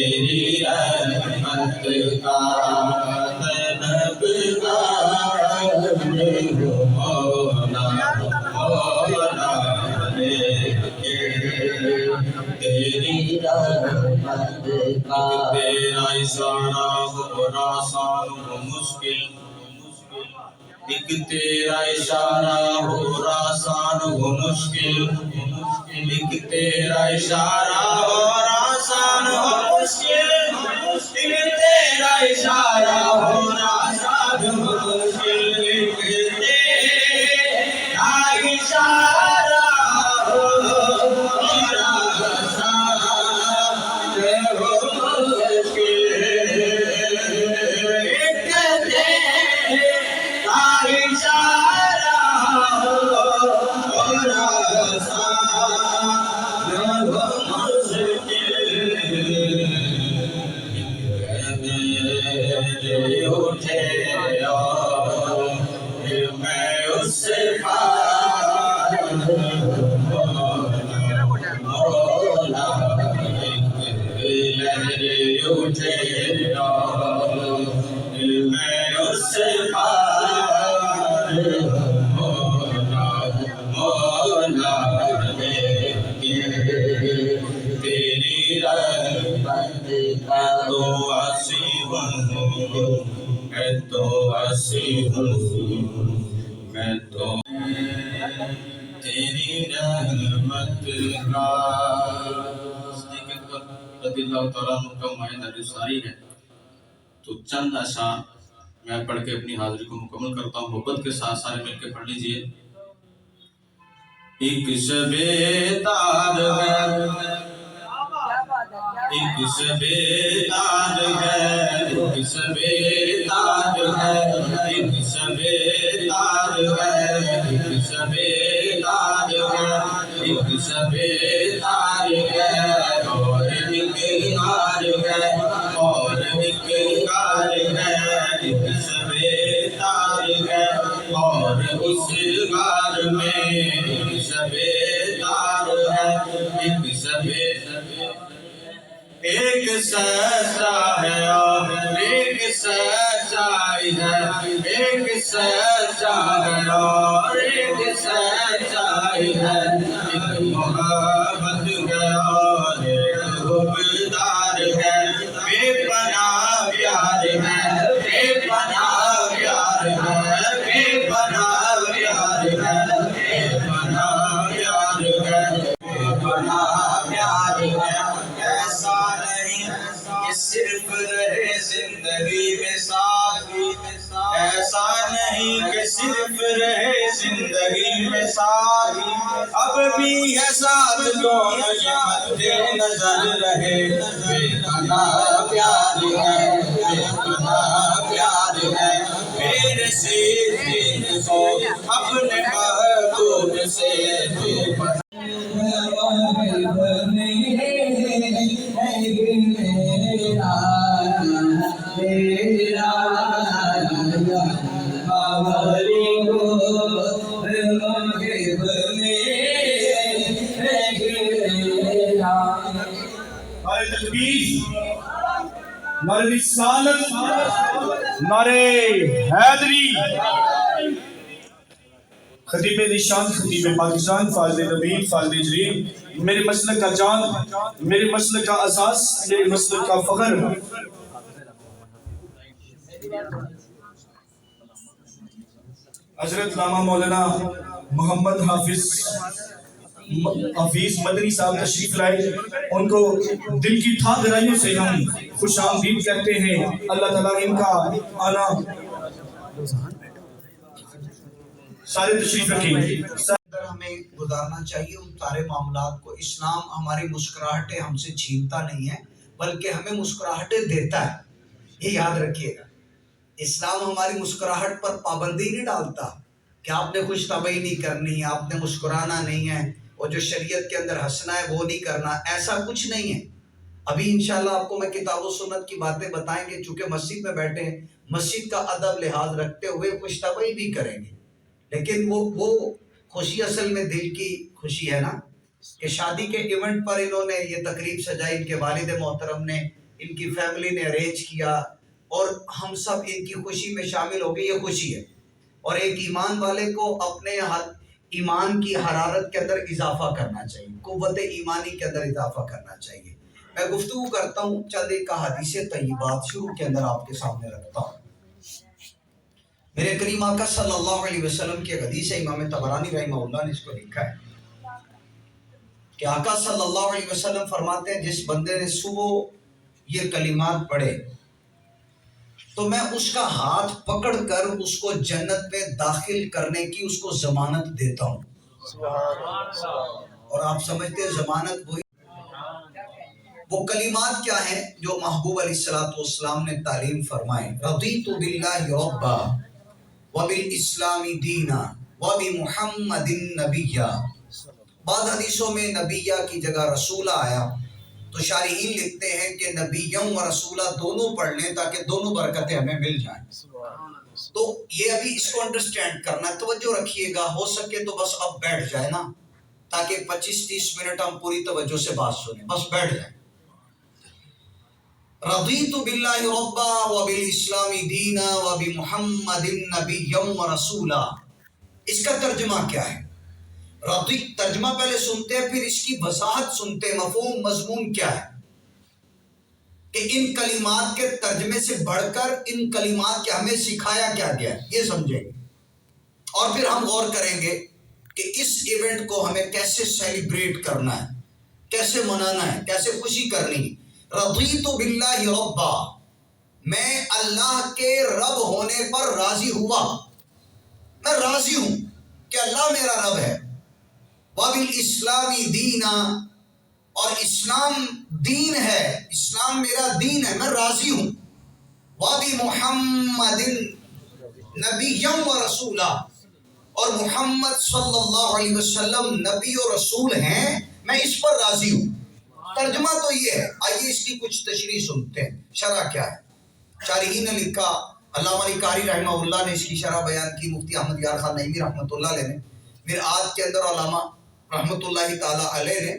تیری رحمت کا طلبگار ہوں مولا مولا لیکن تیری رحمت کا تیرا اشارہ ہو آسان ہو مشکل ایک تیرا اشارہ ہو آسان ہو مشکل ایک تیرا اشارہ ہو آسان ہو مشکل ایک تیرا اشارہ ہو آسان ہو مشکل ایک تیرا اشارہ ہو میں تو تیری رحمت کا رضی اللہ تعالیٰ عنہ کا مائن ساری ہے. تو چند اشعار میں پڑھ کے اپنی حاضری کو مکمل کرتا ہوں. محبت کے ساتھ سارے مل کے پڑھ لیجئے. ایک شب تار ہے ایک شب تار ہے ایک شب تار ہے ایک شب تار ہے ایک شب تار ہے ایک شب تار ہے اور ایک غار ہے اور ایک غار ہے ایک شب تار ہے اور اس غار میں ایک شب تار ہے ایک شب ایک سچا ہے اور ایک سچائی ہے ایک سچا ہے اور ایک سچائی ہے ایک محبت ہے اور ایک حبدار ہے بے پناہ پیار ہے بے پناہ پیار ہے بے پناہ پیار ہے بے پناہ پیار ہے بے پناہ پیار ہے. ایسا نہیں کہ صرف رہے زندگی میں ساتھی ایسا نہیں کہ صرف رہے زندگی میں ساتھی اب بھی ہے ساتھ دونوں یہ مد نظر رہے بے پناہ پیار ہے بے پناہ پیار ہے میرے صدیق کو اپنے محبوب سے بے پناہ نعرہ رسالت نعرہ حیدری. خطیب نشان خطیب پاکستان فاضل نبی فاضل جریم میرے مسلک کا جان میرے مسلک کا اساس میرے مسلک کا فخر. حضرت علامہ مولانا محمد حافظ مدنی صاحب تشریف لائے. ان کو دل کی تھا گہرائیوں سے ہم خوش آمدید کہتے ہیں. اللہ تعالیٰ ان کا آنا سارے تشریف رکھیں. ہمیں گزارنا چاہیے ان سارے معاملات کو. اسلام ہماری مسکراہٹیں ہم سے چھینتا نہیں ہے بلکہ ہمیں مسکراہٹیں دیتا ہے. یہ یاد رکھیے گا. اسلام ہماری مسکراہٹ پر پابندی نہیں ڈالتا کہ آپ نے خوش طبعی نہیں کرنی ہے آپ نے مسکرانا نہیں ہے اور جو شریعت کے اندر ہنسنا ہے وہ نہیں کرنا. ایسا کچھ نہیں ہے. ابھی انشاءاللہ آپ کو میں کتاب و سنت کی باتیں بتائیں گے. چونکہ مسجد میں بیٹھے ہیں مسجد کا ادب لحاظ رکھتے ہوئے خوش طبعی بھی کریں گے لیکن وہ خوشی اصل میں دل کی خوشی ہے نا کہ شادی کے ایونٹ پر انہوں نے یہ تقریب سجائی. ان کے والد محترم نے ان کی فیملی نے ارینج کیا اور ہم سب ان کی خوشی میں شامل ہو گئے، یہ خوشی ہے۔ اور ایک ایمان والے کو اپنے ایمان کی حرارت کے اندر اضافہ کرنا چاہیے، قوت ایمانی کے اندر اضافہ کرنا چاہیے۔ میں گفتگو کرتا ہوں، چند ایک حدیث طیبات شروع کے اندر آپ کے سامنے رکھتا ہوں۔ میرے کریم آقا صلی اللہ علیہ وسلم کی حدیث ہے، امام طبرانی رحمہ اللہ نے اس کو لکھا ہے کہ آقا صلی اللہ علیہ وسلم فرماتے ہیں، جس بندے نے صبح یہ کلمات پڑھے تو میں اس کا ہاتھ پکڑ کر اس کو جنت میں داخل کرنے کی اس کو ضمانت دیتا ہوں۔ اور آپ سمجھتے ہیں ضمانت وہی، وہ کلمات کیا ہیں جو محبوب علیہ السلام نے تعلیم فرمائے؟ رضیت باللہ ربا وبالاسلام دینا وبمحمد نبیہ۔ بعض حدیثوں میں نبیہ کی جگہ رسولہ آیا تو شارحین لکھتے ہیں کہ نبیوں و رسولہ دونوں پڑھ لیں تاکہ دونوں برکتیں ہمیں مل جائیں۔ تو یہ ابھی اس کو انڈرسٹینڈ کرنا، توجہ رکھیے گا، ہو سکے تو بس اب بیٹھ جائے نا، تاکہ 25-30 منٹ ہم پوری توجہ سے بات سنیں، بس بیٹھ جائیں۔ رضیت باللہ ربا وبالاسلام دینا وبمحمد نبیا ورسولا۔ اس کا ترجمہ کیا ہے؟ رضیت ترجمہ پہلے سنتے ہیں، پھر اس کی وضاحت سنتے ہیں، مفہوم مضمون کیا ہے کہ ان کلمات کے ترجمے سے بڑھ کر ان کلمات کے ہمیں سکھایا کیا گیا ہے، یہ سمجھیں گے۔ اور پھر ہم غور کریں گے کہ اس ایونٹ کو ہمیں کیسے سیلیبریٹ کرنا ہے، کیسے منانا ہے، کیسے خوشی کرنی ہے۔ رضیت باللہ ربا، میں اللہ کے رب ہونے پر راضی ہوا، میں راضی ہوں کہ اللہ میرا رب ہے۔ وبالاسلام دینا، اور اسلام دین ہے، اسلام میرا دین ہے، میں راضی ہوں۔ وبمحمد نبی و رسولہ، اور محمد صلی اللہ علیہ وسلم نبی و رسول ہیں، میں اس پر راضی ہوں۔ ترجمہ تو یہ ہے، آئیے اس کی کچھ تشریح سنتے ہیں، شرح کیا ہے۔ شارحین نے لکھا، علامہ علی قاری رحمہ اللہ نے اس کی شرح بیان کی، مفتی احمد یار خان نعیمی رحمۃ اللہ علیہ نے مرآت کے اندر، علامہ رحمۃ اللہ تعالیٰ علیہ نے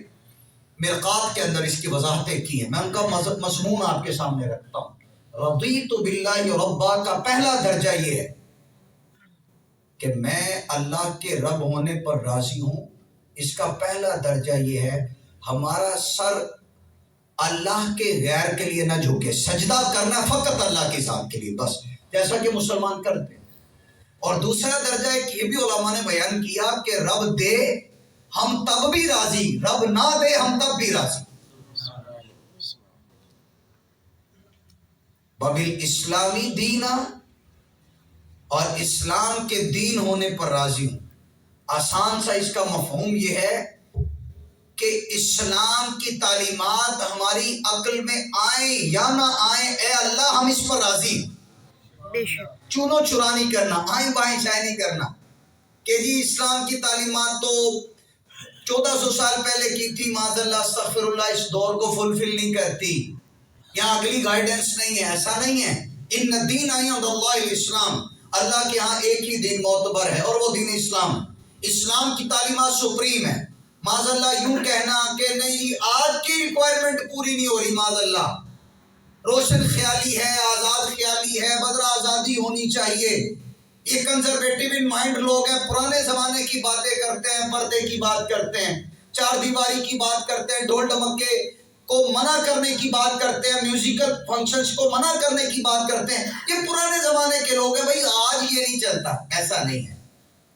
مرقات کے اندر اس کی وضاحتیں کی ہیں۔ میں ان کا مضمون آپ کے سامنے رکھتا ہوں۔ رضیت باللہ ربا کا پہلا درجہ یہ ہے کہ میں اللہ کے رب ہونے پر راضی ہوں۔ اس کا پہلا درجہ یہ ہے، ہمارا سر اللہ کے غیر کے لیے نہ جھکے، سجدہ کرنا فقط اللہ کی ذات کے لیے بس، جیسا کہ مسلمان کرتے ہیں۔ اور دوسرا درجہ ایک یہ بھی علماء نے بیان کیا کہ رب دے ہم تب بھی راضی، رب نہ دے ہم تب بھی راضی۔ وبالاسلامی دینا، اور اسلام کے دین ہونے پر راضی ہوں۔ آسان سا اس کا مفہوم یہ ہے کہ اسلام کی تعلیمات ہماری عقل میں آئیں یا نہ آئیں، اے اللہ ہم اس پر راضی ہیں۔ چونو چرا نہیں کرنا، آئیں بائیں شائیں نہیں کرنا کہ جی اسلام کی تعلیمات تو 1400 سال پہلے کی تھی، معاذ اللہ استغفر اللہ، اس دور کو فلفل نہیں کرتی، یہاں اگلی گائیڈنس نہیں ہے، ایسا نہیں ہے۔ ان الدین عند اللہ الاسلام، اللہ کے ہاں ایک ہی دین معتبر ہے اور وہ دین اسلام۔ اسلام کی تعلیمات سپریم ہے۔ معاذ اللہ یوں کہنا کہ نہیں آج کی ریکوائرمنٹ پوری نہیں ہو رہی، معاذ اللہ روشن خیالی ہے، آزاد خیالی ہے، بدر آزادی ہونی چاہیے، یہ کنزرویٹو ان مائنڈ لوگ ہیں، پرانے زمانے کی باتیں کرتے ہیں، پردے کی بات کرتے ہیں، چار دیواری کی بات کرتے ہیں، ڈھول ڈمکے کو منع کرنے کی بات کرتے ہیں، میوزیکل فنکشنز کو منع کرنے کی بات کرتے ہیں، یہ پرانے زمانے کے لوگ ہیں۔ بھائی آج یہ نہیں چلتا، ایسا نہیں ہے۔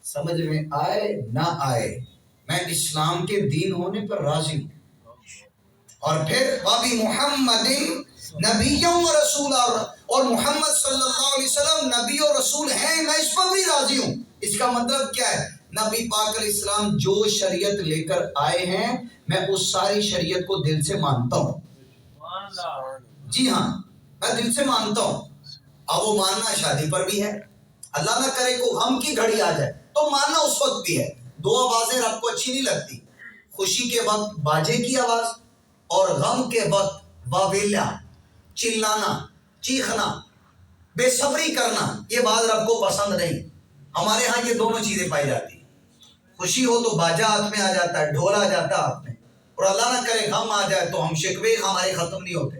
سمجھ میں آئے نہ آئے، میں اسلام کے دین ہونے پر راضی ہوں۔ اور پھر وابی محمد نبی و رسول، اور محمد صلی اللہ علیہ وسلم نبی و رسول ہیں، میں اس پر بھی راضی ہوں۔ اس کا مطلب کیا ہے؟ نبی پاک علیہ السلام جو شریعت لے کر آئے ہیں، میں اس ساری شریعت کو دل سے مانتا ہوں۔ جی ہاں، میں دل سے مانتا ہوں۔ اب وہ ماننا شادی پر بھی ہے، اللہ نہ کرے کو غم کی گھڑی آ جائے تو ماننا اس وقت بھی ہے۔ دو آوازیں رب کو اچھی نہیں لگتی، خوشی کے وقت باجے کی آواز اور غم کے وقت واویلا، چلانا، چیخنا، بے صبری کرنا، یہ بات رب کو پسند نہیں۔ ہمارے ہاں یہ دونوں چیزیں پائی جاتی ہیں۔ خوشی ہو تو باجا ہاتھ میں آ جاتا ہے، ڈھول آ جاتا ہے ہاتھ میں، اور اللہ نہ کرے غم آ جائے تو ہم شکوے ہمارے ختم نہیں ہوتے۔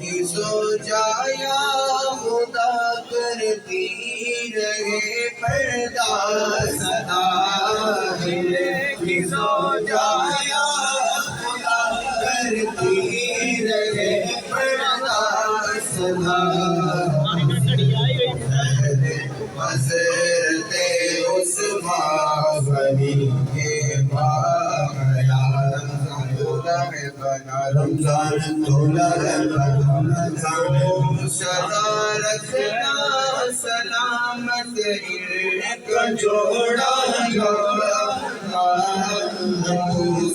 کی سو جایا خدا کرتی رہے پردہ سدا دل کی سو جایا خدا کرتی رہے پردہ سدا حضرت عثمان غنی کے باغیا رمضان سدا رکھنا سلامت کا جوڑا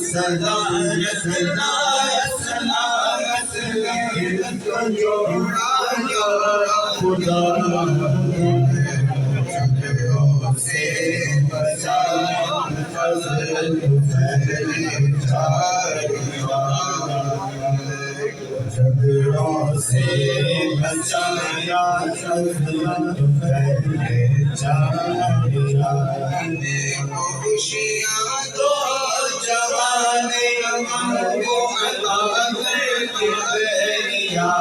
سدا رکھنا سلامت کا جوڑا خدا سے بچا جھگڑوں سے بچایا خوشیاں دو جوانے کو عطا کر کے دیا